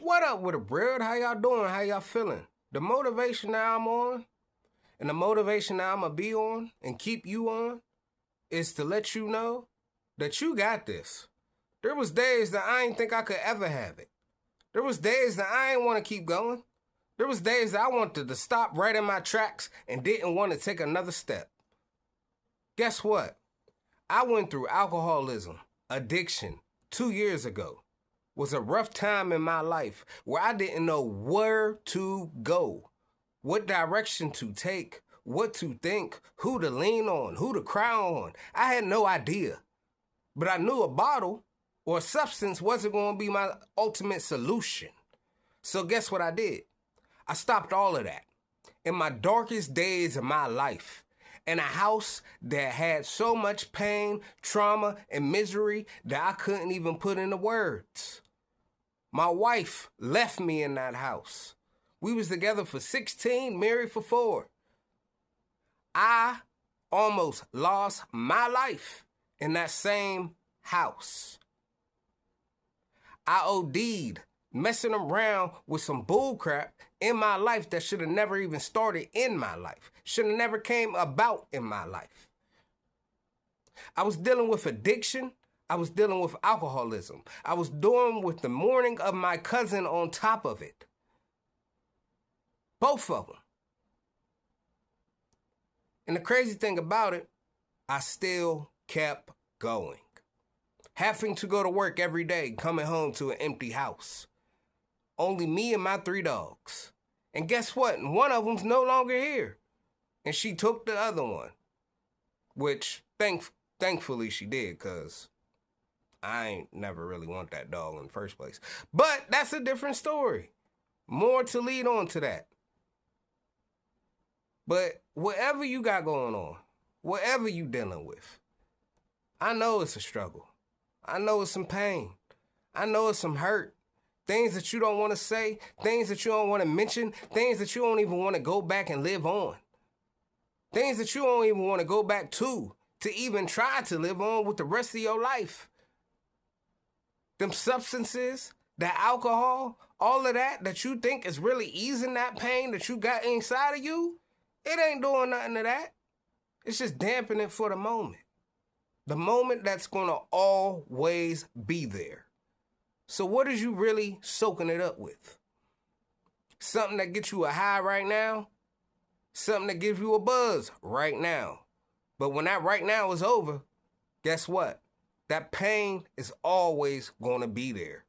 What up with it, bro? How y'all doing? How y'all feeling? The motivation that I'm on and the motivation that I'm going to be on and keep you on is to let you know that you got this. There was days that I didn't think I could ever have it. There was days that I didn't want to keep going. There was days that I wanted to stop right in my tracks and didn't want to take another step. Guess what? I went through alcoholism, addiction 2 years ago. Was a rough time in my life where I didn't know where to go, what direction to take, what to think, who to lean on, who to cry on. I had no idea. But I knew a bottle or a substance wasn't going to be my ultimate solution. So guess what I did? I stopped all of that. In my darkest days of my life, in a house that had so much pain, trauma, and misery that I couldn't even put into words. My wife left me in that house. We was together for 16, married for 4. I almost lost my life in that same house. I OD'd messing around with some bull crap in my life that should have never even started in my life. Should have never came about in my life. I was dealing with addiction. I was dealing with alcoholism. I was dealing with the mourning of my cousin on top of it. Both of them. And the crazy thing about it, I still kept going. Having to go to work every day, coming home to an empty house. Only me and my 3 dogs. And guess what? One of them's no longer here. And she took the other one. Which, thankfully she did, because I ain't never really want that dog in the first place. But that's a different story. More to lead on to that. But whatever you got going on, whatever you dealing with, I know it's a struggle. I know it's some pain. I know it's some hurt. Things that you don't want to say, things that you don't want to mention, things that you don't even want to go back and live on. Things that you don't even want to go back to even try to live on with the rest of your life. Them substances, that alcohol, all of that you think is really easing that pain that you got inside of you, it ain't doing nothing to that. It's just dampening for the moment. The moment that's going to always be there. So what is you really soaking it up with? Something that gets you a high right now? Something that gives you a buzz right now? But when that right now is over, guess what? That pain is always going to be there.